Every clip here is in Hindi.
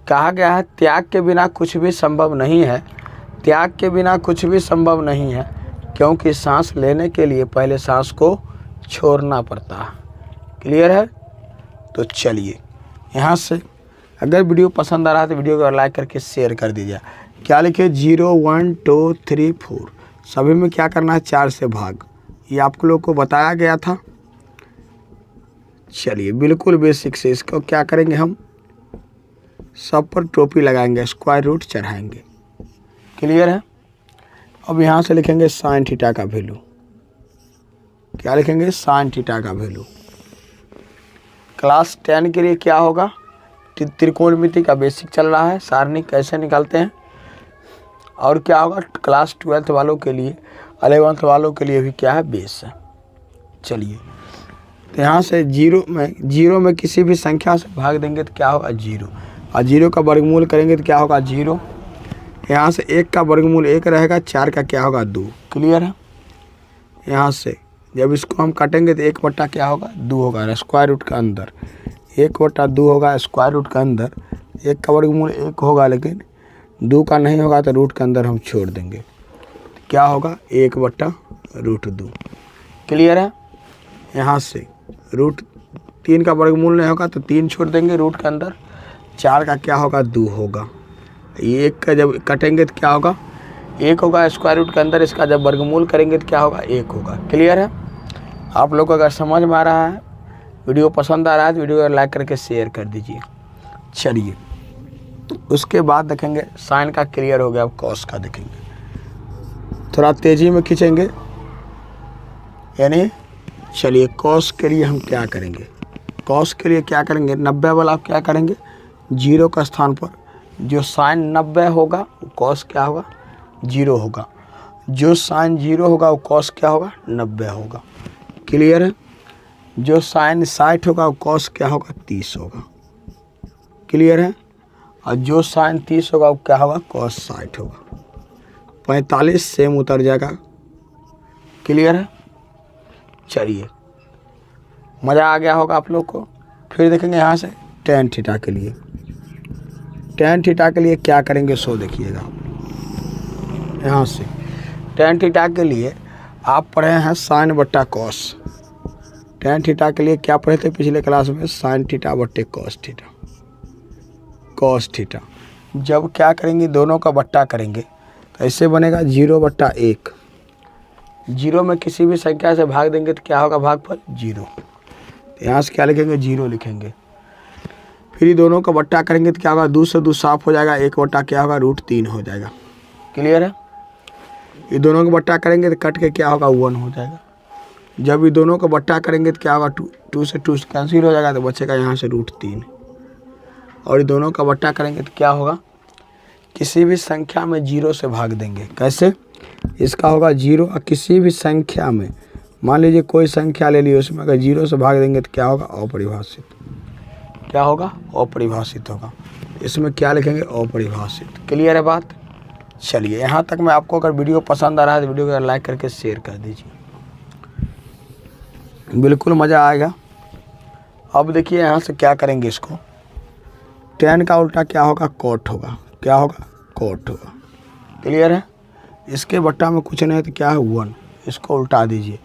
कहा गया है त्याग के बिना कुछ भी संभव नहीं है, त्याग के बिना कुछ भी संभव नहीं है, क्योंकि सांस लेने के लिए पहले सांस को छोड़ना पड़ता है। क्लियर है? तो चलिए यहाँ से अगर वीडियो पसंद आ रहा है तो वीडियो को लाइक करके शेयर कर दीजिए। क्या लिखे 0 1 2 3 4 सभी में क्या करना है 4 से भाग, ये आपको लोग को बताया गया था। चलिए बिल्कुल बेसिक से इसको क्या करेंगे, हम सब पर टोपी लगाएंगे, स्क्वायर रूट चढ़ाएंगे। क्लियर है? अब यहाँ से लिखेंगे साइन थीटा का वैल्यू। क्या लिखेंगे? साइन थीटा का वैल्यू। क्लास 10 के लिए क्या होगा, त्रिकोणमिति का बेसिक चल रहा है, सारणी कैसे निकालते हैं। और क्या होगा क्लास 12th वालों के लिए, 11th वालों के लिए भी क्या है, बेस है। चलिए तो यहाँ से जीरो में किसी भी संख्या से भाग देंगे तो क्या होगा 0, और 0 का वर्गमूल करेंगे तो क्या होगा 0। यहाँ से 1 का वर्गमूल 1 रहेगा, 4 का क्या होगा 2। क्लियर है? यहाँ से जब इसको हम काटेंगे तो 1 बट्टा क्या होगा 2 होगा, स्क्वायर रूट का अंदर 1 बट्टा 2 होगा, स्क्वायर रूट का अंदर 1 का वर्गमूल 1 होगा, लेकिन 2 का नहीं होगा तो रूट के अंदर हम छोड़ देंगे, क्या होगा 1 बट्टा रूट 2। क्लियर है? यहाँ से रूट 3 का वर्गमूल नहीं होगा तो 3 छोड़ देंगे रूट के अंदर, 4 का क्या होगा 2 होगा, ये 1 का जब कटेंगे तो क्या होगा 1 होगा, स्क्वायर रूट के अंदर इसका जब वर्गमूल करेंगे तो क्या होगा 1 होगा। क्लियर है? आप लोग को अगर समझ में आ रहा है, वीडियो पसंद आ रहा है तो वीडियो को लाइक करके शेयर कर दीजिए। चलिए उसके बाद देखेंगे साइन का क्लियर हो गया, अब कॉस का देखेंगे, थोड़ा तेज़ी में खींचेंगे। यानी चलिए कॉस के लिए हम क्या करेंगे, कॉस के लिए क्या करेंगे 90 वाला आप क्या करेंगे 0 का स्थान पर जो साइन 90 होगा वो कॉस क्या होगा 0 होगा, जो साइन 0 होगा वो कॉस क्या होगा 90 होगा। क्लियर है? जो साइन 60 होगा वो कॉस क्या होगा 30 होगा। क्लियर है? और जो साइन 30 होगा वो क्या होगा कॉस 60 होगा। 45 सेम उतर जाएगा। क्लियर है? चलिए मज़ा आ गया होगा आप लोग को। फिर देखेंगे यहाँ से टेन थीटा के लिए, टेन थीटा के लिए क्या करेंगे सो देखिएगा। यहाँ से टेन थीटा के लिए आप पढ़े हैं साइन बट्टा कॉस, टेन थीटा के लिए क्या पढ़े थे पिछले क्लास में, साइन थीटा बट्टे कॉस थीटा, कॉस थीटा। जब क्या करेंगे दोनों का बट्टा करेंगे तो ऐसे बनेगा 0 बट्टा 1, 0 में किसी भी संख्या से भाग देंगे तो क्या होगा भागफल 0, तो यहाँ से क्या लिखेंगे 0 लिखेंगे। फिर ये दोनों का बट्टा करेंगे तो क्या होगा 2 से 2 साफ हो जाएगा, 1 बट्टा क्या होगा √3 हो जाएगा। क्लियर है? ये दोनों का बट्टा करेंगे तो कट के क्या होगा 1 हो जाएगा। जब ये दोनों का बट्टा करेंगे तो क्या होगा 2 से 2 कैंसिल हो जाएगा, तो बचेगा यहाँ से √3। और ये दोनों का बट्टा करेंगे तो क्या होगा किसी भी संख्या में 0 से भाग देंगे। कैसे? इसका होगा 0 और किसी भी संख्या में मान लीजिए कोई संख्या ले ली, उसमें अगर 0 से भाग देंगे तो क्या होगा अपरिभाषित, क्या होगा अपरिभाषित होगा। इसमें क्या लिखेंगे अपरिभाषित। क्लियर है बात? चलिए यहाँ तक मैं आपको अगर वीडियो पसंद आ रहा है तो वीडियो को लाइक करके शेयर कर दीजिए, बिल्कुल मज़ा आएगा। अब देखिए यहाँ से क्या करेंगे, इसको 10 का उल्टा क्या होगा कॉट होगा, क्या होगा कॉट होगा। क्लियर है? इसके बट्टा में कुछ नहीं है तो क्या है 1, इसको उल्टा दीजिए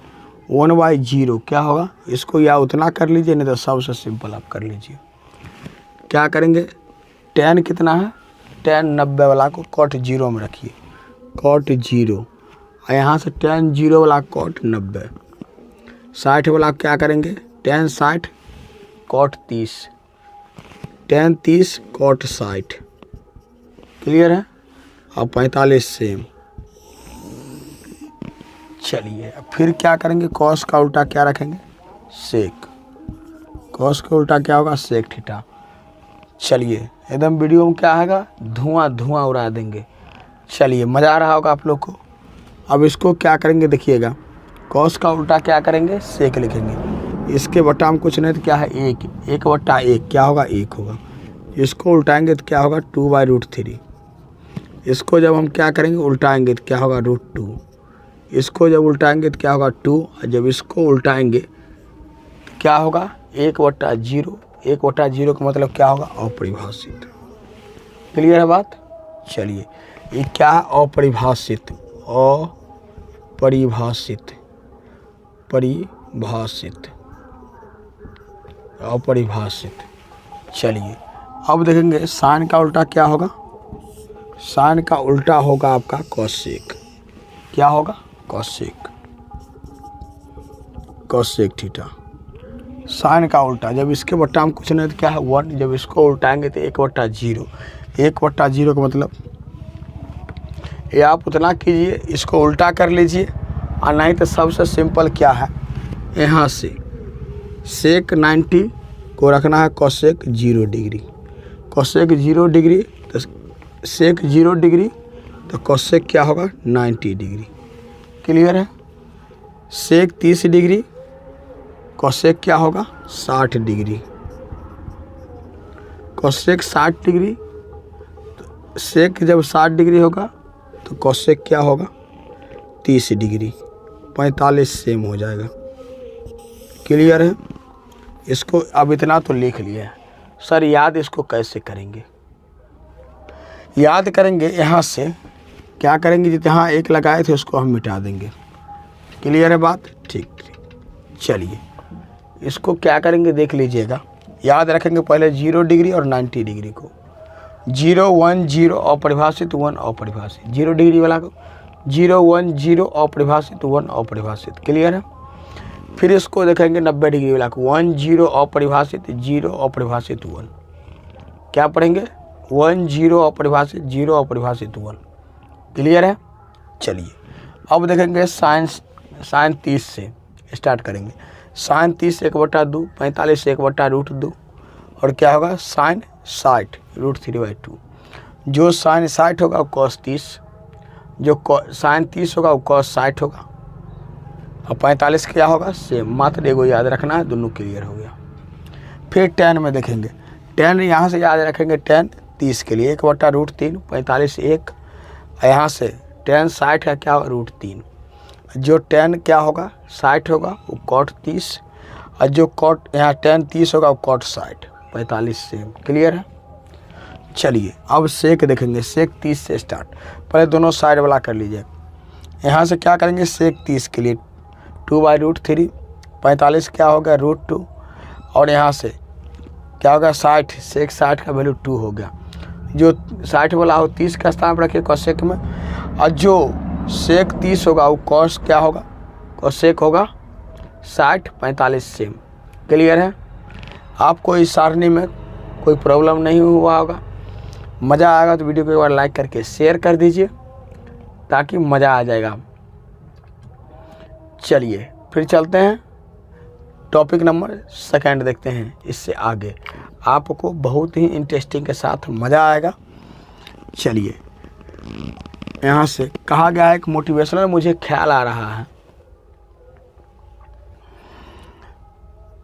1/0 क्या होगा, इसको या उतना कर लीजिए नहीं तो सबसे सिंपल आप कर लीजिए। क्या करेंगे 10 कितना है 10 90 वाला को कॉट 0 में रखिए, कॉट 0, और यहाँ से 10 0 वाला कॉट 90, 60 वाला क्या करेंगे 10 60 कॉट 30, 10 30 कॉट 60। क्लियर है? और 45 सेम। चलिए फिर क्या करेंगे कॉस का उल्टा क्या रखेंगे सेक, कॉस का उल्टा क्या होगा सेक थीटा। चलिए एकदम वीडियो में क्या आएगा धुआं धुआं उड़ा देंगे। चलिए मज़ा आ रहा होगा आप लोग को। अब इसको क्या करेंगे देखिएगा, कॉस का उल्टा क्या करेंगे सेक लिखेंगे, इसके बट्टा में कुछ नहीं तो क्या है 1, 1 बट्टा 1 क्या होगा 1 होगा। इसको उल्टाएंगे तो क्या होगा 2/√3, इसको जब हम क्या करेंगे उल्टाएंगे तो क्या होगा √2, इसको जब उल्टाएंगे तो क्या होगा 2, और जब इसको उल्टाएंगे तो क्या होगा 1/0, 1/0 का मतलब क्या होगा अपरिभाषित। क्लियर है बात। चलिए ये क्या है, अपरिभाषित, अपरिभाषित, परिभाषित, अपरिभाषित। चलिए अब देखेंगे साइन का उल्टा क्या होगा। साइन का उल्टा होगा आपका कोसेक। क्या होगा, कोसेक, कोसेक थीटा। साइन का उल्टा, जब इसके बट्टा हम कुछ नहीं तो क्या है 1, जब इसको उल्टाएंगे तो 1/0। 1/0 का मतलब ये आप उतना कीजिए, इसको उल्टा कर लीजिए, और नहीं तो सबसे सिंपल क्या है, यहाँ से सेक 90 को रखना है कोसेक 0 डिग्री। कोसेक 0 डिग्री तो सेक 0 डिग्री तो कोसेक क्या होगा 90 डिग्री। क्लियर है। सेक 30 डिग्री, कोसेक क्या होगा 60 डिग्री। कोसेक 60 डिग्री, तो सेक जब 60 डिग्री होगा तो कोसेक क्या होगा 30 डिग्री। 45 सेम हो जाएगा। क्लियर है। इसको अब इतना तो लिख लिया है। सर याद इसको कैसे करेंगे, याद करेंगे यहाँ से क्या करेंगे, जहाँ 1 लगाए थे उसको हम मिटा देंगे। क्लियर है बात। ठीक ठीक। चलिए इसको क्या करेंगे देख लीजिएगा। याद रखेंगे पहले 0 डिग्री और 90 डिग्री को। 0 1 0 अपरिभाषित, 1 अपरिभाषित। 0 डिग्री वाला को 0 1 0 अपरिभाषित, 1 अपरिभाषित। क्लियर है। फिर इसको देखेंगे 90 डिग्री वाला को 1 0 अपरिभाषित, 0 अपरिभाषित 1। क्या पढ़ेंगे 1 0 अपरिभाषित, 0 अपरिभाषित 1। क्लियर है। चलिए अब देखेंगे साइन 30 से स्टार्ट करेंगे। साइन 30 1/2, 45 1/√2, और क्या होगा साइन 60 √3/2। जो साइन 60 होगा वो कॉस 30, जो साइन 30 होगा वो कॉस 60 होगा, और 45 क्या होगा सेम। मात्र एगो याद रखना है, दोनों क्लियर हो गया। फिर टेन में देखेंगे। टेन यहाँ से याद रखेंगे, टेन 30 के लिए 1/√3, 45 1, यहाँ से टेन 60 का क्या होगा √3। जो टेन क्या होगा 60 होगा वो कॉट 30, और जो कॉट यहाँ टेन 30 होगा वो कॉट 60, 45 सेम। क्लियर है। चलिए अब सेक देखेंगे। सेक 30 से स्टार्ट, पहले दोनों साइड वाला कर लीजिए। यहाँ से क्या करेंगे सेक 30 के लिए 2/√3, 45 क्या होगा √2, और यहाँ से क्या होगा 60, सेक 60 का वैल्यू 2 हो गया। जो 60 वाला हो 30 का स्थान पर रखिए कोसेक में, और जो सेक 30 होगा वो कॉस क्या होगा कोसेक होगा 60, 45 सेम। क्लियर है। आपको इस सारणी में कोई प्रॉब्लम नहीं हुआ होगा। मज़ा आएगा तो वीडियो को एक बार लाइक करके शेयर कर दीजिए ताकि मज़ा आ जाएगा। चलिए फिर चलते हैं टॉपिक नंबर 2 देखते हैं। इससे आगे आपको बहुत ही इंटरेस्टिंग के साथ मज़ा आएगा। चलिए यहाँ से कहा गया है, एक मोटिवेशनल मुझे ख्याल आ रहा है।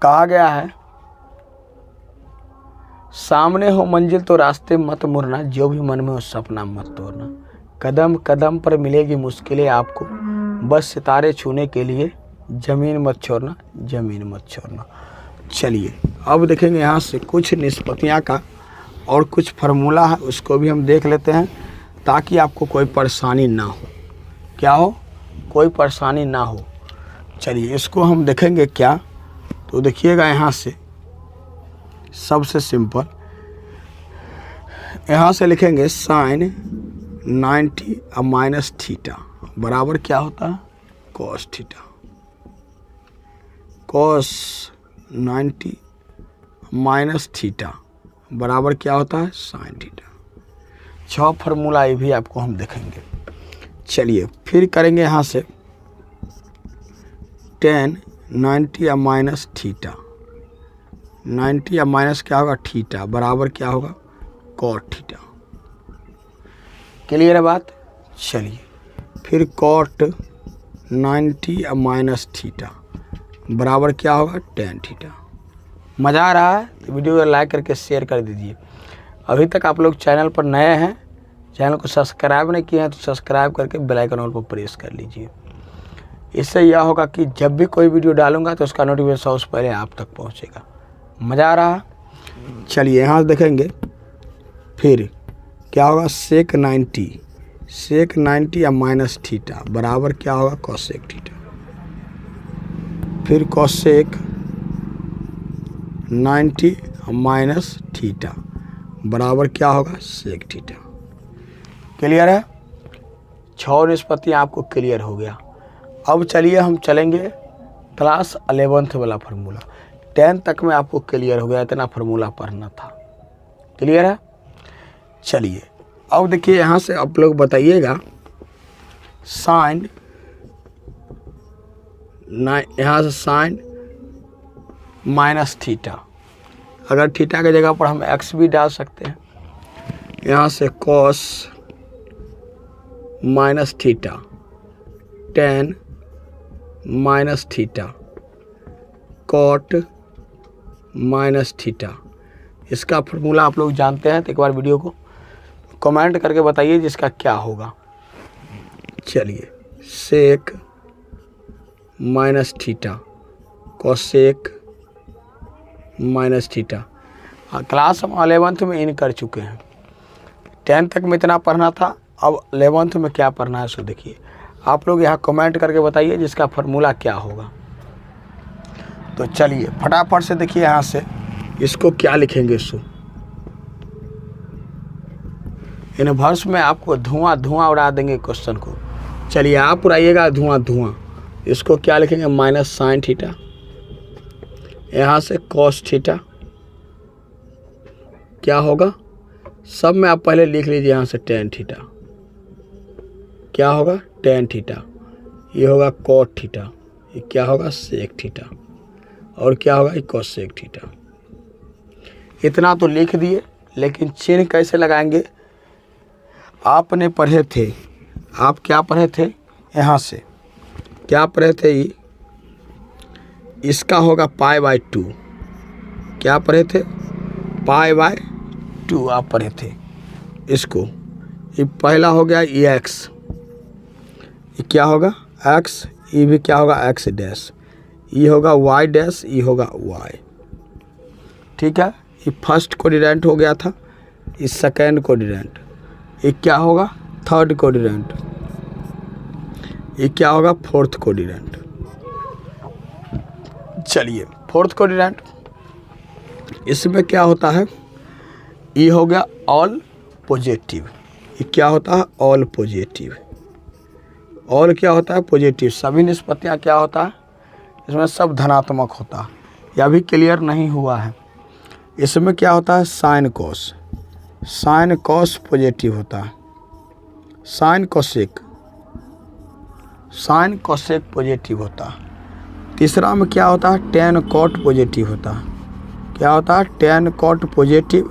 कहा गया है सामने हो मंजिल तो रास्ते मत मुड़ना, जो भी मन में हो सपना मत तोड़ना, कदम कदम पर मिलेगी मुश्किलें आपको, बस सितारे छूने के लिए ज़मीन मत छोड़ना, ज़मीन मत छोड़ना। चलिए अब देखेंगे यहाँ से कुछ निष्पत्तियाँ का और कुछ फार्मूला है, उसको भी हम देख लेते हैं ताकि आपको कोई परेशानी ना हो। क्या हो, कोई परेशानी ना हो। चलिए इसको हम देखेंगे क्या, तो देखिएगा यहाँ से सबसे सिंपल यहाँ से लिखेंगे साइन 90 और माइनस थीटा बराबर क्या होता है cos theta. Cos 90 minus theta बराबर क्या होता है साइन थीटा। 6 फार्मूला ये भी आपको हम देखेंगे। चलिए फिर करेंगे यहाँ से टेन 90 या माइनस थीटा। 90 या माइनस क्या होगा थीटा बराबर क्या होगा कॉट थीटा। क्लियर है बात। चलिए फिर कॉट 90 या माइनस थीटा बराबर क्या होगा टेन थीटा। मज़ा आ रहा है तो वीडियो को लाइक करके शेयर कर दीजिए। अभी तक आप लोग चैनल पर नए हैं, चैनल को सब्सक्राइब नहीं किए हैं तो सब्सक्राइब करके बेल आइकन ऑल पर प्रेस कर लीजिए। इससे यह होगा कि जब भी कोई वीडियो डालूंगा तो उसका नोटिफिकेशन सबसे पहले आप तक पहुंचेगा। मज़ा आ रहा है। चलिए यहाँ देखेंगे फिर क्या होगा सेक 90 या माइनस थीटा बराबर क्या होगा कोसेक थीटा। फिर कोसेक 90 माइनस थीटा बराबर क्या होगा सेक थीटा। क्लियर है? 6 निष्पत्तियाँ आपको क्लियर हो गया। अब चलिए हम चलेंगे क्लास 11th वाला फार्मूला। 10 तक में आपको क्लियर हो गया, इतना फार्मूला पढ़ना था। क्लियर है? चलिए अब देखिए यहाँ से आप लोग बताइएगा साइन, यहाँ से साइन माइनस थीटा, अगर थीटा की जगह पर हम एक्स भी डाल सकते हैं। यहाँ से cos minus theta, tan minus theta, cot minus theta. इसका फार्मूला आप लोग जानते हैं तो एक बार वीडियो को कमेंट करके बताइए जिसका क्या होगा। चलिए sec minus theta, cosec minus theta. Class हम 11th में इन कर चुके हैं। 10 तक में इतना पढ़ना था, अब 11th में क्या पढ़ना है सो देखिए। आप लोग यहाँ कमेंट करके बताइए जिसका फार्मूला क्या होगा। तो चलिए फटाफट से देखिए यहाँ से इसको क्या लिखेंगे सो। यूनिवर्स में आपको धुआं उड़ा देंगे क्वेश्चन को। चलिए आप उड़ाइएगा धुआं। इसको क्या लिखेंगे माइनस साइन थीटा, यहाँ से कॉस थीटा क्या होगा, सब में आप पहले लिख लीजिए। यहाँ से टेन थीटा क्या होगा टेन थीटा, ये होगा कॉट थीटा, ये क्या होगा सेक थीटा, और क्या होगा ये कोसेक थीटा। इतना तो लिख दिए, लेकिन चिन्ह कैसे लगाएंगे आपने पढ़े थे। आप क्या पढ़े थे, यहाँ से क्या पढ़े थे, इसका होगा पाई बाय 2। क्या पढ़े थे, पाई बाय 2 आप पढ़े थे। इसको ये पहला हो गया ये एक्स, ये क्या होगा एक्स, ये भी क्या होगा एक्स डैश, ये होगा वाई डैश, ये होगा वाई। ठीक है, ये फर्स्ट कोऑर्डिनेट हो गया था, ये सेकेंड कोऑर्डिनेट, ये क्या होगा थर्ड कोऑर्डिनेट, ये क्या होगा फोर्थ कोऑर्डिनेट। चलिए फोर्थ कोऑर्डिनेट, इसमें क्या होता है, ये हो गया ऑल पॉजिटिव, ये क्या होता है ऑल पॉजिटिव। ऑल क्या होता है पॉजिटिव, सभी निष्पत्तियाँ क्या होता है इसमें सब धनात्मक होता है। यह भी क्लियर नहीं हुआ है। इसमें क्या होता है sine cos, sine cos positive होता है, साइन कोसेक पॉजिटिव होता है। तीसरा में क्या होता है टेन कॉट पॉजिटिव होता है, क्या होता है टेन कॉट पॉजिटिव,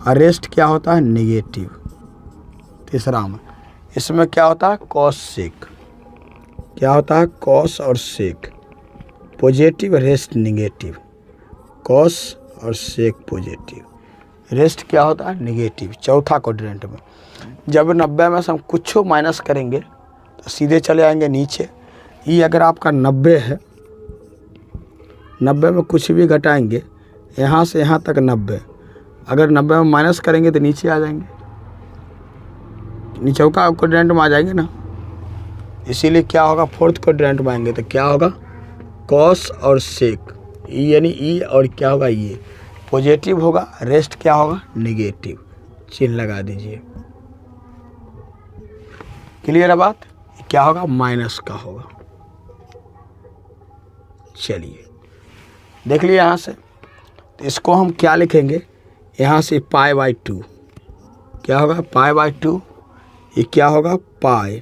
और रेस्ट क्या होता है नेगेटिव। तीसरा में इसमें क्या होता है कॉस सेक, क्या होता है कॉस और सेक पॉजिटिव, रेस्ट नेगेटिव, कॉस और सेक पॉजिटिव, रेस्ट क्या होता है नेगेटिव। चौथा क्वाड्रेंट में जब 90 में से हम कुछ माइनस करेंगे तो सीधे चले आएंगे नीचे। ये अगर आपका 90 है, 90 में कुछ भी घटाएंगे, यहाँ से यहाँ तक 90, अगर 90 में माइनस करेंगे तो नीचे आ जाएंगे, नीचौका क्वाड्रेंट में आ जाएंगे ना। इसीलिए क्या होगा फोर्थ क्वाड्रेंट में आएंगे तो क्या होगा कॉस और सेक, यानी ई और क्या होगा ये पॉजिटिव होगा, रेस्ट क्या होगा नेगेटिव। चिन्ह लगा दीजिए। क्लियर है बात, क्या होगा माइनस का होगा। चलिए देख लिया यहाँ से, तो इसको हम क्या लिखेंगे, यहाँ से पाई बाय 2 क्या होगा पाई बाय 2, ये क्या होगा पाई,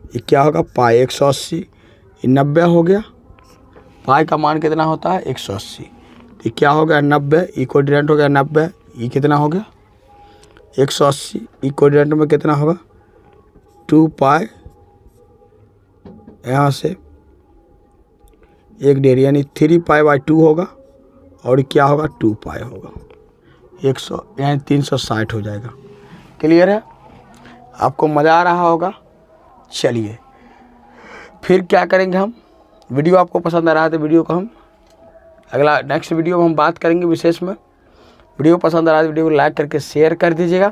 ये क्या होगा पाई 180, ये 90 हो गया, पाई का मान कितना होता है 180, ये क्या हो गया 90, ये कोऑर्डिनेट हो गया 90, ये कितना हो गया 180, ये कोऑर्डिनेट में कितना होगा 2 पाई, यहाँ से 1 डेढ़ यानी 3 पाई बाय 2 होगा, और क्या होगा 2 पाई होगा, 100 यानी 360 हो जाएगा। क्लियर है, आपको मज़ा आ रहा होगा। चलिए फिर क्या करेंगे हम, वीडियो आपको पसंद आ रहा है तो वीडियो को हम अगला नेक्स्ट वीडियो में हम बात करेंगे विशेष में। वीडियो पसंद आ रहा है तो वीडियो को लाइक करके शेयर कर दीजिएगा।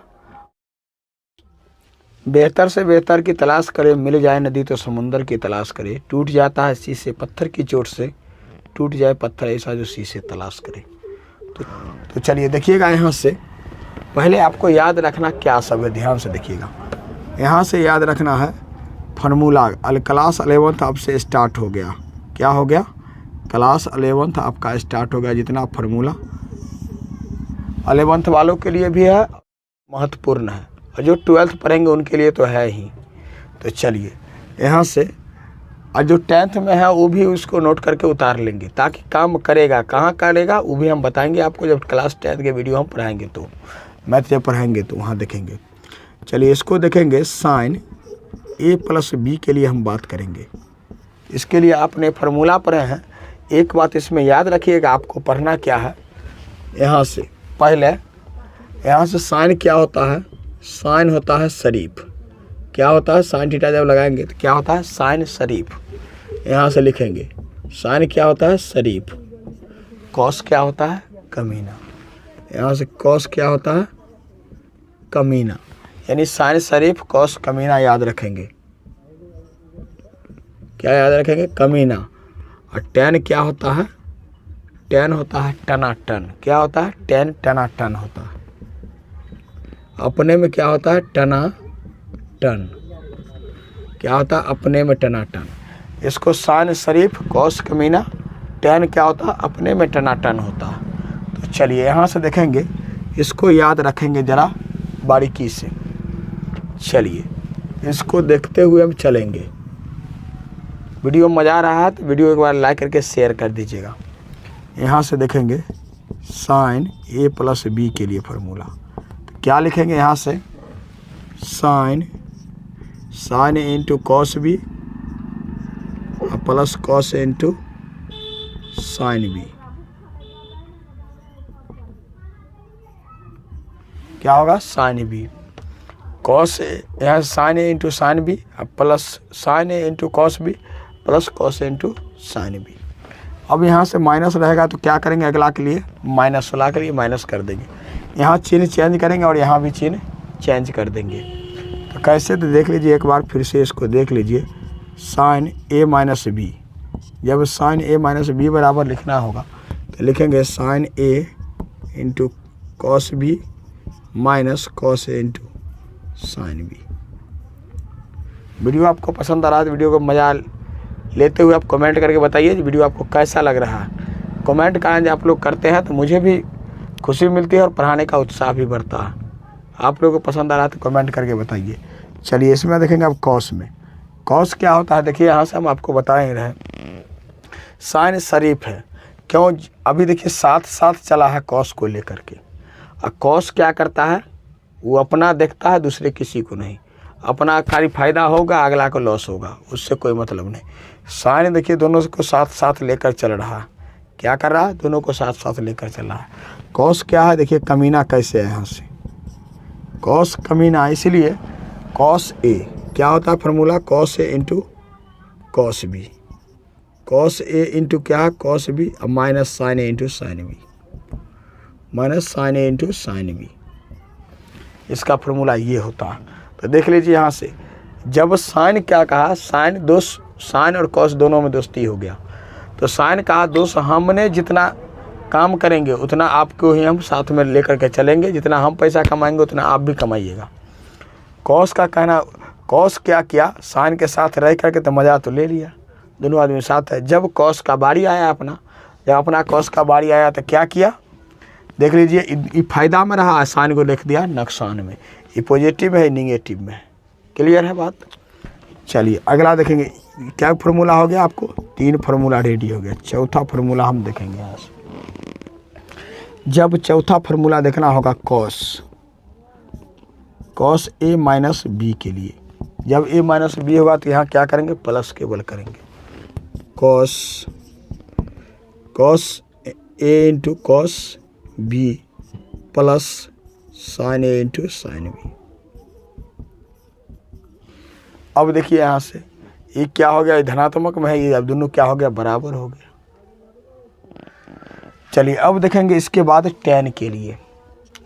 बेहतर से बेहतर की तलाश करे, मिल जाए नदी तो समुंदर की तलाश करे, टूट जाता है शीशे पत्थर की चोट से, टूट जाए पत्थर ऐसा जो शीशे तलाश करे। तो चलिए देखिएगा, यहाँ से पहले आपको याद रखना क्या सब है, ध्यान से देखिएगा। यहाँ से याद रखना है फार्मूला। क्लास 11th अब से स्टार्ट हो गया। क्या हो गया? क्लास 11th आपका स्टार्ट हो गया। जितना फार्मूला 11th वालों के लिए भी है, महत्वपूर्ण है, और जो 12th पढ़ेंगे उनके लिए तो है ही। तो चलिए यहाँ से, और जो 10th में है वो भी उसको नोट करके उतार लेंगे, ताकि काम करेगा। कहाँ करेगा वो भी हम बताएंगे आपको जब क्लास 10th के वीडियो हम पढ़ाएंगे, तो मैथ जब पढ़ाएंगे तो वहाँ देखेंगे। चलिए इसको देखेंगे, साइन a + b के लिए हम बात करेंगे। इसके लिए आपने फार्मूला पढ़े हैं। एक बात इसमें याद रखिएगा, आपको पढ़ना क्या है। यहाँ से पहले, यहाँ से साइन क्या होता है? साइन होता है शरीफ। क्या होता है? साइन थीटा जब लगाएंगे तो क्या होता है? साइन शरीफ। यहाँ से लिखेंगे साइन क्या होता है? शरीफ। कॉस क्या होता है? कमीना। यहाँ से कॉस क्या होता है? कमीना। यानी साइन शरीफ कॉस कमीना याद रखेंगे। क्या याद रखेंगे? कमीना। और टेन क्या होता है? टेन होता है टनाटन। क्या होता है? टेन टनाटन होता है। अपने में क्या होता है? टनाटन। क्या होता है? अपने में टनाटन। इसको साइन शरीफ कॉस कमीना, टेन क्या होता है? अपने में टनाटन होता है। तो चलिए यहाँ से देखेंगे, इसको याद रखेंगे ज़रा बारीकी से। चलिए इसको देखते हुए हम चलेंगे। वीडियो मज़ा आ रहा है तो वीडियो एक बार लाइक करके शेयर कर दीजिएगा। यहाँ से देखेंगे साइन a + b के लिए फार्मूला। तो क्या लिखेंगे यहाँ से? Sine into cos b plus cos into sine b। क्या होगा? Sine b। कॉस, यहाँ साइन ए into sine b plus sine ए into cos b plus cos into sine B. अब यहाँ से माइनस रहेगा तो क्या करेंगे? अगला के लिए माइनस वाला के लिए माइनस कर देंगे। यहाँ चिन्ह चेंज करेंगे और यहाँ भी चिन्ह चेंज कर देंगे। तो कैसे? तो देख लीजिए एक बार फिर से इसको देख लीजिए। साइन a - b, जब साइन a - b बराबर लिखना होगा तो लिखेंगे sine a into cos B minus cos A into sine B. Video आपको पसंद आ रहा है तो वीडियो को मज़ा लेते हुए आप कमेंट करके बताइए वीडियो आपको कैसा लग रहा है। कमेंट का आप लोग करते हैं तो मुझे भी खुशी मिलती है और पढ़ाने का उत्साह भी बढ़ता है। आप लोगों को पसंद आ रहा है तो कमेंट करके बताइए। चलिए इसमें देखेंगे अब कॉस में। कॉस क्या होता है? देखिए यहाँ से हम आपको बता ही रहे, साइन शरीफ है। क्यों? अभी देखिए साथ साथ चला है कॉस को लेकर के। और कॉस क्या करता है? वो अपना देखता है, दूसरे किसी को नहीं। अपना खाली फायदा होगा, अगला को लॉस होगा, उससे कोई मतलब नहीं। साइन देखिए दोनों को साथ साथ लेकर चल रहा है। क्या कर रहा है? दोनों को साथ साथ लेकर चल रहा है। कॉस क्या है? देखिए कमीना कैसे है। यहाँ से कॉस कमीना, इसलिए कॉस ए क्या होता है फार्मूला? कॉस ए इंटू कॉस बी। कॉस ए इंटू क्या है? कॉस बी और माइनस साइन ए into sine b, minus sine ए इंटू साइन बी। इसका फार्मूला ये होता है। तो देख लीजिए यहाँ से, जब साइन क्या कहा? साइन दोस्त, साइन और कॉस दोनों में दोस्ती हो गया। तो साइन कहा दोस्त, हमने जितना काम करेंगे उतना आपको ही हम साथ में लेकर के चलेंगे, जितना हम पैसा कमाएंगे उतना आप भी कमाइएगा। कॉस का कहना, कॉस क्या किया? साइन के साथ रह करके तो मज़ा तो ले लिया, दोनों आदमी साथ है। जब कॉस का बारी आया अपना, जब अपना कॉस का बारी आया तो क्या किया? देख लीजिए, ये फायदा में रहा, साइन को लिख दिया नुकसान में। ये पॉजिटिव है, निगेटिव में। क्लियर है बात? चलिए अगला देखेंगे। क्या फार्मूला हो गया आपको? 3 फार्मूला रेडी हो गया। चौथा फार्मूला हम देखेंगे यहाँ से। जब चौथा फार्मूला देखना होगा कॉस a - b के लिए। जब a - b होगा तो यहाँ क्या करेंगे? प्लस केवल करेंगे। Cos a into cos b plus sine A into sine B. अब देखिए यहाँ से ये क्या हो गया? धनात्मक में है ये, अब दोनों क्या हो गया? बराबर हो गया। चलिए अब देखेंगे इसके बाद टेन के लिए।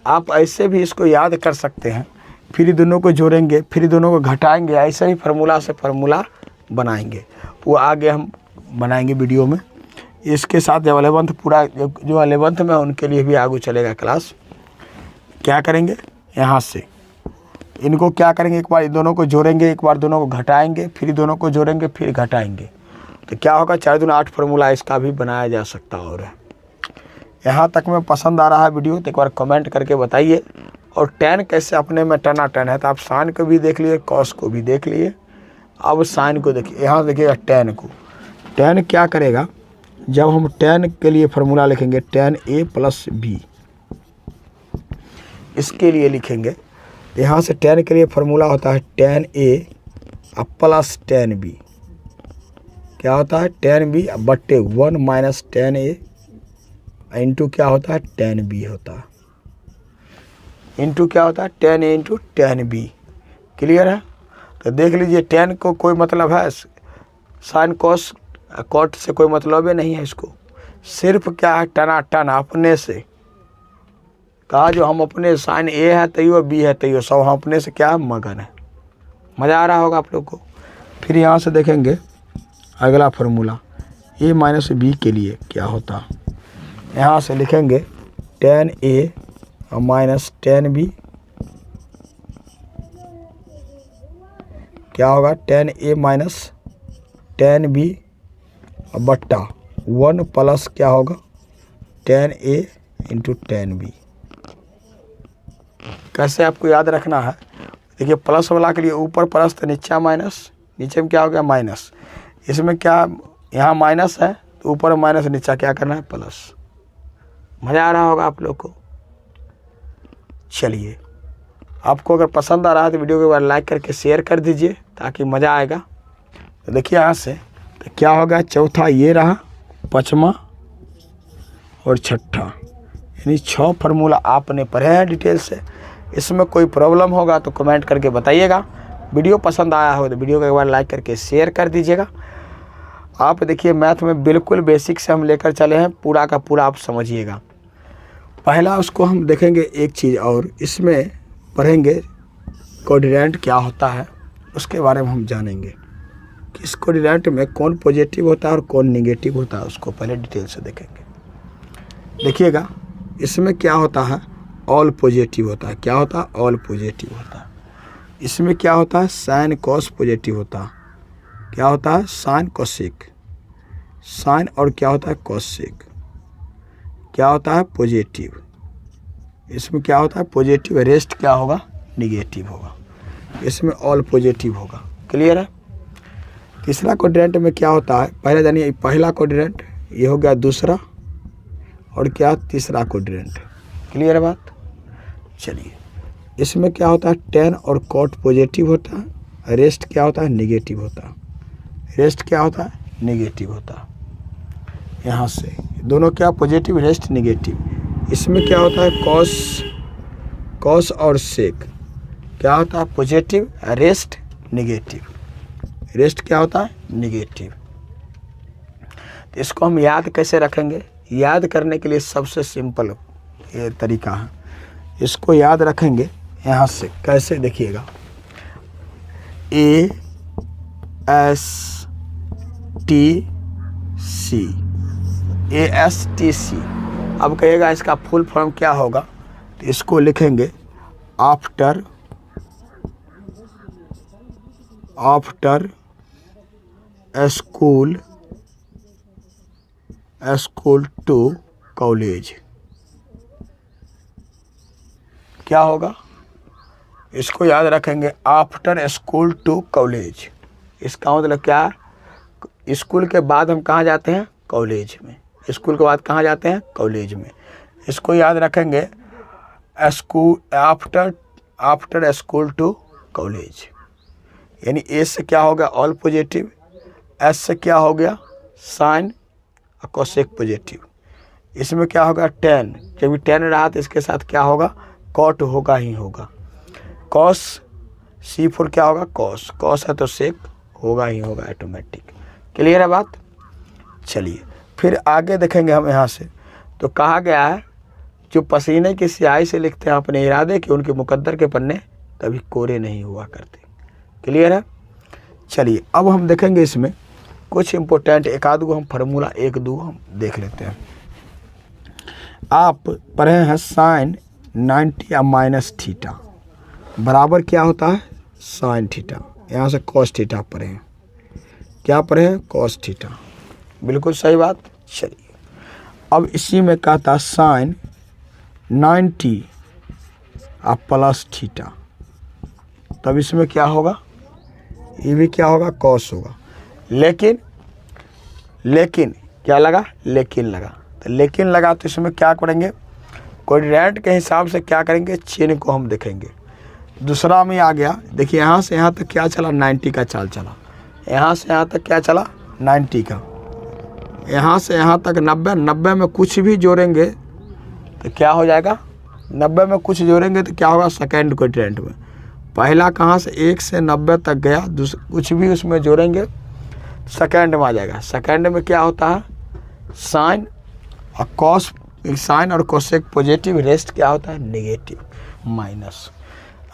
आप ऐसे भी इसको याद कर सकते हैं। फिर दोनों को जोड़ेंगे, फिर दोनों को घटाएंगे, ऐसे ही फार्मूला से फार्मूला बनाएंगे। वो आगे हम बनाएंगे वीडियो में। इसके साथ जब 11th पूरा जो 11th में उनके लिए भी आगे चलेगा क्लास। क्या करेंगे, यहाँ से इनको क्या करेंगे, एक बार दोनों को जोड़ेंगे, एक बार दोनों को घटाएंगे, फिर दोनों को जोड़ेंगे, फिर घटाएंगे, तो क्या होगा 4 दूनी 8 फार्मूला इसका भी बनाया जा सकता। और यहाँ तक में पसंद आ रहा है वीडियो तो एक बार कमेंट करके बताइए। और tan कैसे अपने में टनाटन है, तो आप साइन को भी देख लिए, कॉस को भी देख लिए, अब साइन को देखिए। यहाँ देखिएगा tan को, tan क्या करेगा, जब हम tan के लिए फार्मूला लिखेंगे tan a प्लस b, इसके लिए लिखेंगे यहाँ से tan के लिए फार्मूला होता है tan a plus tan b। क्या होता है, tan b बट्टे 1 माइनस tan a इंटू क्या होता है tan b होता है, इंटू क्या होता है tan a into tan b। Clear है। तो देख लीजिए tan को कोई मतलब है, साइन कॉस कॉट से कोई मतलब ही नहीं है इसको, सिर्फ क्या है टनाटन अपने से कहा, जो हम अपने साइन ए है तैयो बी है तैयो सब हम अपने से क्या मगन है। मज़ा आ रहा होगा आप लोग को। फिर यहाँ से देखेंगे अगला फार्मूला a माइनस बी के लिए क्या होता, यहाँ से लिखेंगे tan a minus tan b, क्या होगा tan a minus tan b बट्टा 1 प्लस क्या होगा tan a into tan b। कैसे आपको याद रखना है, देखिए प्लस वाला के लिए ऊपर प्लस तो नीचे माइनस, नीचे में क्या हो गया माइनस, इसमें क्या यहाँ माइनस है तो ऊपर माइनस, नीचे क्या करना है प्लस। मज़ा आ रहा होगा आप लोग को। चलिए, आपको अगर पसंद आ रहा है तो वीडियो को एक बार लाइक करके शेयर कर दीजिए ताकि मज़ा आएगा। तो देखिए यहाँ से तो क्या होगा, चौथा ये रहा, पाँचवा और छठा, यानी 6 फार्मूला आपने पढ़े हैं डिटेल से। इसमें कोई प्रॉब्लम होगा तो कमेंट करके बताइएगा। वीडियो पसंद आया हो तो वीडियो को एक बार लाइक करके शेयर कर दीजिएगा। आप देखिए मैथ में बिल्कुल बेसिक से हम लेकर चले हैं, पूरा का पूरा आप समझिएगा। पहला उसको हम देखेंगे एक चीज़, और इसमें पढ़ेंगे कोऑर्डिनेट क्या होता है, उसके बारे में हम जानेंगे कि इस कोऑर्डिनेट में कौन पॉजिटिव होता है और कौन निगेटिव होता है, उसको पहले डिटेल से देखेंगे। देखिएगा इसमें क्या होता है, ऑल पॉजिटिव होता है। क्या होता है, ऑल पॉजिटिव होता है। इसमें क्या होता है, साइन कॉस पॉजिटिव होता है। क्या होता है, साइन कोसेक, साइन और क्या होता है कोसेक, क्या होता है पॉजिटिव। इसमें क्या होता है पॉजिटिव, रेस्ट क्या होगा निगेटिव होगा। इसमें ऑल पॉजिटिव होगा। क्लियर है। तीसरा कोऑर्डिनेट में क्या होता है, पहले जानिए पहला कोऑर्डिनेट ये हो गया, दूसरा और क्या तीसरा कोऑर्डिनेट। क्लियर है बात। चलिए, इसमें क्या होता है tan और cot पॉजिटिव होता है, रेस्ट क्या होता है निगेटिव होता है, रेस्ट क्या होता है निगेटिव होता है। यहाँ से दोनों क्या पॉजिटिव, रेस्ट निगेटिव। इसमें क्या होता है कॉस और सेक, क्या होता है पॉजिटिव, रेस्ट निगेटिव, रेस्ट क्या होता है निगेटिव। तो इसको हम याद कैसे रखेंगे, याद करने के लिए सबसे सिंपल ये तरीका है। इसको याद रखेंगे यहाँ से कैसे, देखिएगा ASTC, ASTC। अब कहिएगा इसका फुल फॉर्म क्या होगा, तो इसको लिखेंगे आफ्टर स्कूल टू कॉलेज। क्या होगा, इसको याद रखेंगे आफ्टर स्कूल टू कॉलेज। इसका मतलब क्या है, स्कूल के बाद हम कहाँ जाते हैं कॉलेज में, स्कूल के बाद कहाँ जाते हैं कॉलेज में। इसको याद रखेंगे school after school to college, यानी ए से क्या हो गया ऑल पॉजिटिव, एस से क्या हो गया साइन और कोसेक पॉजिटिव। इसमें क्या होगा tan, जब 10 रहा तो इसके साथ क्या होगा कॉट होगा ही होगा। कॉस C4 क्या होगा कॉस, कॉस है तो सेक होगा ही होगा ऑटोमेटिक। क्लियर है बात। चलिए फिर आगे देखेंगे हम यहाँ से। तो कहा गया है जो पसीने की स्याही से लिखते हैं अपने इरादे के उनके मुकद्दर के पन्ने कभी कोरे नहीं हुआ करते। क्लियर है? चलिए अब हम देखेंगे इसमें कुछ इम्पोर्टेंट एक आध गो हम फार्मूला एक दो हम देख लेते हैं। आप पढ़े हैं साइन 90 या माइनस थीटा बराबर क्या होता है साइन थीटा। यहाँ से कॉस थीटा पढ़े हैं, क्या पढ़े हैं कॉस थीटा, बिल्कुल सही बात। चलिए अब इसी में कहता साइन 90 और प्लस थीटा, तब इसमें क्या होगा, ये भी क्या होगा कॉस होगा। लेकिन क्या लगा, लेकिन लगा, तो लेकिन लगा तो इसमें क्या करेंगे, कोऑर्डिनेट के हिसाब से क्या करेंगे, चिन्ह को हम देखेंगे। दूसरा में आ गया, देखिए यहाँ से यहाँ तक क्या चला 90 का चाल चला, यहाँ से यहाँ तक क्या चला 90 का, यहाँ से यहाँ तक 90 में कुछ भी जोड़ेंगे तो क्या हो जाएगा, 90 में कुछ जोड़ेंगे तो क्या होगा सेकेंड कोऑर्डिनेट में। पहला कहाँ से 1 से 90 तक गया, कुछ भी उसमें जोड़ेंगे सेकेंड में आ जाएगा। सेकेंड में क्या होता है साइन और कॉस, साइन और कोसेक पॉजिटिव, रेस्ट क्या होता है नेगेटिव माइनस।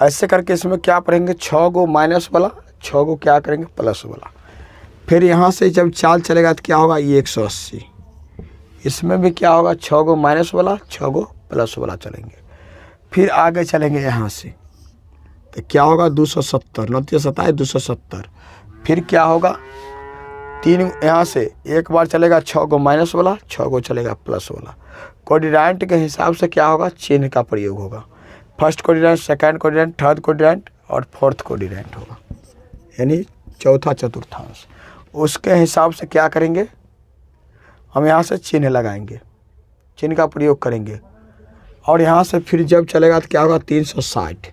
ऐसे करके इसमें क्या पढ़ेंगे 6 गो माइनस वाला, 6 गो क्या करेंगे प्लस वाला। फिर यहाँ से जब चाल चलेगा तो क्या होगा ये 180, इसमें भी क्या होगा 6 गो माइनस वाला 6 गो प्लस वाला चलेंगे। फिर आगे चलेंगे यहाँ से तो क्या होगा 270, 9 27 270। फिर क्या होगा 3 यहाँ से एक बार चलेगा 6 गो माइनस वाला 6 गो चलेगा प्लस वाला। कोऑर्डिनेट के हिसाब से क्या होगा चिन्ह का प्रयोग होगा, first coordinate, second coordinate, third coordinate और फोर्थ कोऑर्डिनेट होगा, यानी चौथा चतुर्थांश। उसके हिसाब से क्या करेंगे हम यहाँ से चिन्ह लगाएंगे, चिन्ह का प्रयोग करेंगे। और यहाँ से फिर जब चलेगा तो क्या होगा 360,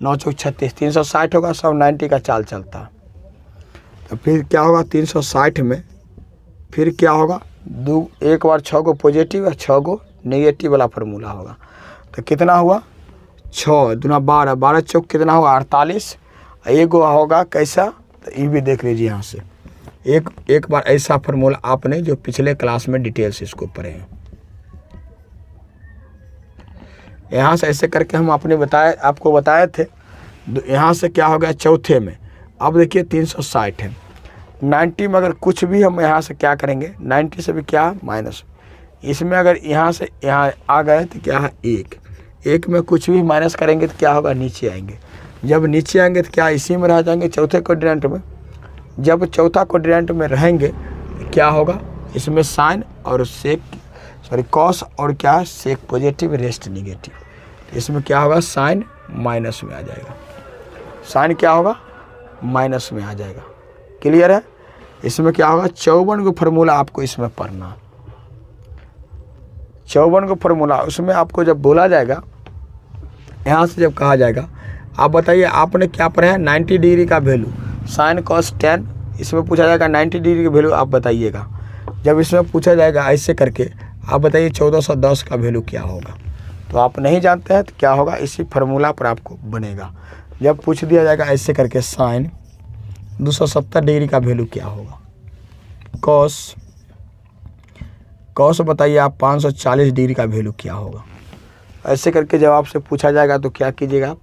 9 चौक 36, 360 होगा, सब 90 का चाल चलता है। तो फिर क्या होगा 360 में फिर क्या होगा एक बार 6 गो पॉजिटिव और 6 गो नेगेटिव वाला फार्मूला होगा। तो कितना हुआ 6 दूना 12, 12 चौक कितना होगा 48। एक गो होगा कैसा, तो ये भी देख लीजिए यहाँ से एक बार ऐसा फार्मूला आपने जो पिछले क्लास में डिटेल से इसको पढ़े हैं। यहाँ से ऐसे करके हम आपको बताए थे। यहाँ से क्या हो गया चौथे में, अब देखिए 360 है, 90 में अगर कुछ भी हम यहाँ से क्या करेंगे 90 से भी क्या माइनस, इसमें अगर यहाँ से यहाँ आ गए तो क्या है 1 में कुछ भी माइनस करेंगे तो क्या होगा नीचे आएंगे। जब नीचे आएंगे तो क्या इसी में रह जाएंगे चौथे कोऑर्डिनेट में। जब चौथा कोऑर्डिनेट में रहेंगे तो क्या होगा इसमें साइन और कॉस और क्या सेक पॉजिटिव रेस्ट निगेटिव, इसमें क्या होगा साइन माइनस में आ जाएगा, साइन क्या होगा माइनस में आ जाएगा। क्लियर है? इसमें क्या होगा 54 गो फार्मूला आपको इसमें पढ़ना, 54 गो फार्मूला। उसमें आपको जब बोला जाएगा यहाँ से जब कहा जाएगा, आप बताइए आपने क्या पढ़ा है 90 डिग्री का वैल्यू साइन कॉस टेन, इसमें पूछा जाएगा 90 डिग्री का वैल्यू आप बताइएगा। जब इसमें पूछा जाएगा ऐसे करके आप बताइए 1410 का वैल्यू क्या होगा, तो आप नहीं जानते हैं तो क्या होगा इसी फार्मूला पर आपको बनेगा। जब पूछ दिया जाएगा ऐसे करके साइन 270 डिग्री का वैल्यू क्या होगा, कॉस बताइए आप 540 डिग्री का वैल्यू क्या होगा, ऐसे करके जब आपसे पूछा जाएगा तो क्या कीजिएगा आप,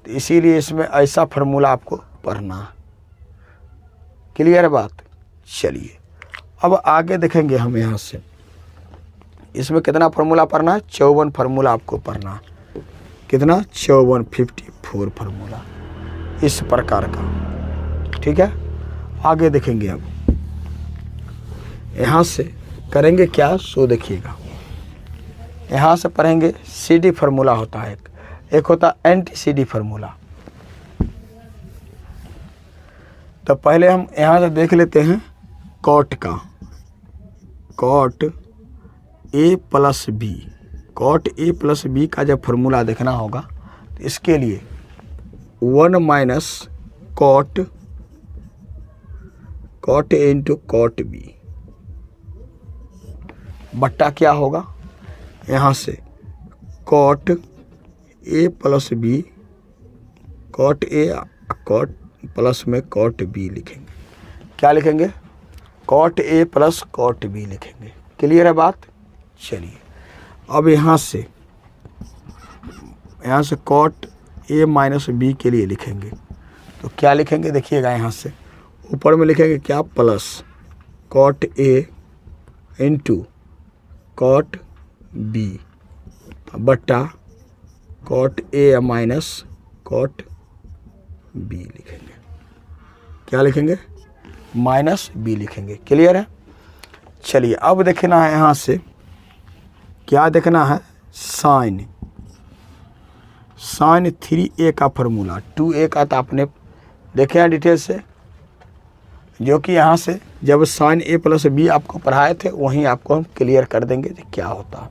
तो इसीलिए इसमें ऐसा फार्मूला आपको पढ़ना है। क्लियर है बात? चलिए अब आगे देखेंगे हम यहाँ से इसमें कितना फार्मूला पढ़ना है, 54 फार्मूला आपको पढ़ना है। कितना 54 फार्मूला इस प्रकार का, ठीक है। आगे देखेंगे अब यहाँ से करेंगे क्या सो देखिएगा, यहाँ से पढ़ेंगे CD फार्मूला होता है, एक होता है एंटी CD फार्मूला। तो पहले हम यहाँ से देख लेते हैं कॉट का, cot A plus B, cot A plus B का जब फार्मूला देखना होगा तो इसके लिए 1 minus cot A into cot B बट्टा क्या होगा यहाँ से cot A plus B, cot A cot plus में कॉट B लिखेंगे। क्या लिखेंगे? Cot A plus cot B लिखेंगे। क्लियर है बात? चलिए अब यहाँ से कॉट ए माइनस बी के लिए लिखेंगे तो क्या लिखेंगे देखिएगा, यहाँ से ऊपर में लिखेंगे क्या, plus cot a into cot b बट्टा cot a minus cot b लिखेंगे। क्या लिखेंगे, माइनस बी लिखेंगे। क्लियर है। चलिए अब देखना है यहाँ से क्या देखना है, साइन 3a का फॉर्मूला 2a का तो आपने देखे हैं डिटेल से, जो कि यहाँ से जब साइन a प्लस बी आपको पढ़ाए थे वहीं आपको हम क्लियर कर देंगे कि क्या होता है।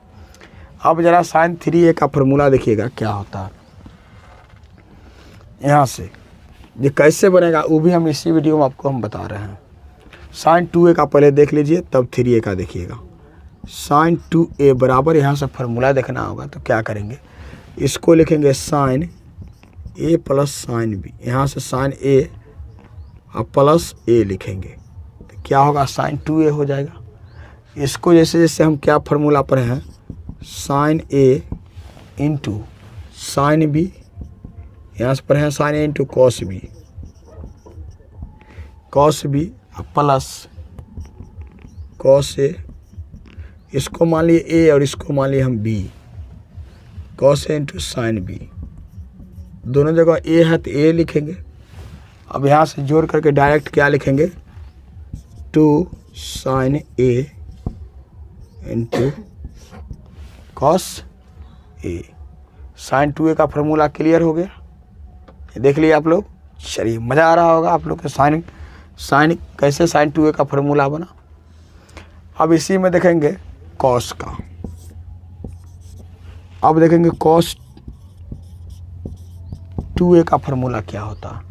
अब ज़रा साइन 3a का फॉर्मूला देखिएगा क्या होता है। यहाँ से ये कैसे बनेगा वो भी हम इसी वीडियो में आपको हम बता रहे हैं। साइन 2a का पहले देख लीजिए तब 3a का देखिएगा। साइन 2a बराबर यहाँ से फार्मूला देखना होगा तो क्या करेंगे, इसको लिखेंगे sine a plus sine b। यहाँ से साइन a और प्लस a लिखेंगे तो क्या होगा, साइन 2a हो जाएगा। इसको जैसे जैसे हम क्या फार्मूला पढ़े हैं, sine a into sine b, यहाँ से पढ़े हैं sine a into cos b, cos b plus cos a, इसको मान लिए a और इसको मान लिए हम b, cos a into sine b। दोनों जगह a है तो a लिखेंगे। अब यहाँ से जोड़ करके डायरेक्ट क्या लिखेंगे, 2 sine a into cos a। Sine 2a का फार्मूला क्लियर हो गया, ये देख लिए आप लोग। चलिए मज़ा आ रहा होगा आप लोग के साइन कैसे साइन 2a का फार्मूला बना। अब इसी में देखेंगे कॉस का। अब देखेंगे कॉस 2a का फार्मूला क्या होता है।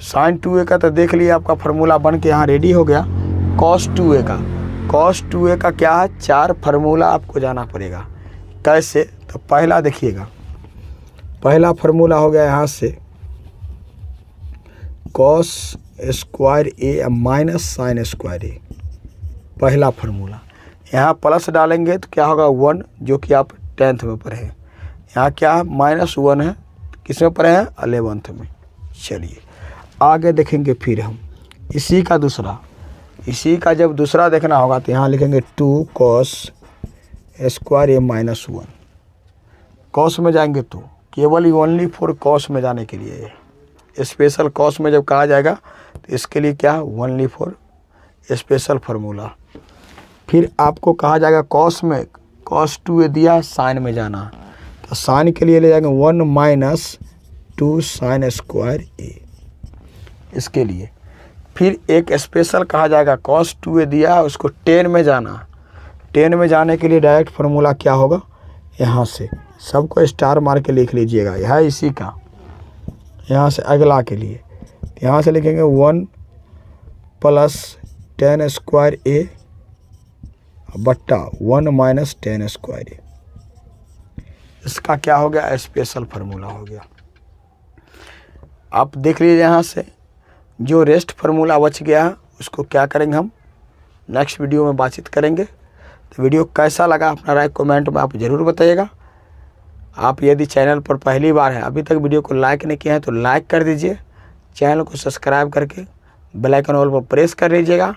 साइन 2a का तो देख लिए आपका फार्मूला बन के यहाँ रेडी हो गया। कॉस 2a का, कॉस 2a का क्या है, 4 फार्मूला आपको जाना पड़ेगा। कैसे, तो पहला देखिएगा, पहला फार्मूला हो गया यहाँ से कॉस स्क्वायर ए माइनस साइन स्क्वायर ए, पहला फार्मूला। यहाँ प्लस डालेंगे तो क्या होगा 1, जो कि आप 10th में पढ़े हैं। यहाँ क्या है, -1 है, किस में पढ़े हैं, 11th में। चलिए आगे देखेंगे फिर हम इसी का दूसरा, इसी का जब दूसरा देखना होगा तो यहाँ लिखेंगे 2 कॉस स्क्वायर ए माइनस 1। कॉस में जाएंगे तो केवल ओनली फॉर कॉस में जाने के लिए, स्पेशल कॉस में जब कहा जाएगा तो इसके लिए क्या है, ओनली फॉर स्पेशल फार्मूला। फिर आपको कहा जाएगा कॉस में, कॉस 2a दिया साइन में जाना, तो साइन के लिए ले जाएंगे 1 माइनस 2 साइन स्क्वायर ए, इसके लिए। फिर एक स्पेशल कहा जाएगा कॉस 2a दिया उसको 10 में जाना, 10 में जाने के लिए डायरेक्ट फार्मूला क्या होगा, यहाँ से सबको स्टार मार के लिख लीजिएगा, यह इसी का। यहाँ से अगला के लिए यहाँ से लिखेंगे 1 प्लस 10 स्क्वायर ए बट्टा 1 माइनस 10 स्क्वायर ए, इसका क्या हो गया, स्पेशल फार्मूला हो गया। आप देख लीजिए यहाँ से जो रेस्ट फार्मूला बच गया है उसको क्या करेंगे, हम नेक्स्ट वीडियो में बातचीत करेंगे। तो वीडियो कैसा लगा अपना राय कमेंट में आप ज़रूर बताइएगा। आप यदि चैनल पर पहली बार है, अभी तक वीडियो को लाइक नहीं किया है तो लाइक कर दीजिए, चैनल को सब्सक्राइब करके बेल आइकन ऑल पर प्रेस कर लीजिएगा।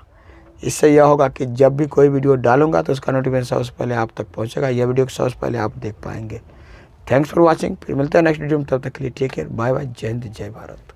इससे यह होगा कि जब भी कोई वीडियो डालूंगा तो उसका नोटिफिकेशन सबसे पहले आप तक पहुंचेगा, यह वीडियो सबसे पहले आप देख पाएंगे। थैंक्स फॉर वॉचिंग, फिर मिलते हैं नेक्स्ट वीडियो में, तब तक के लिए टेक केयर, बाय बाय, जय हिंद, जय भारत।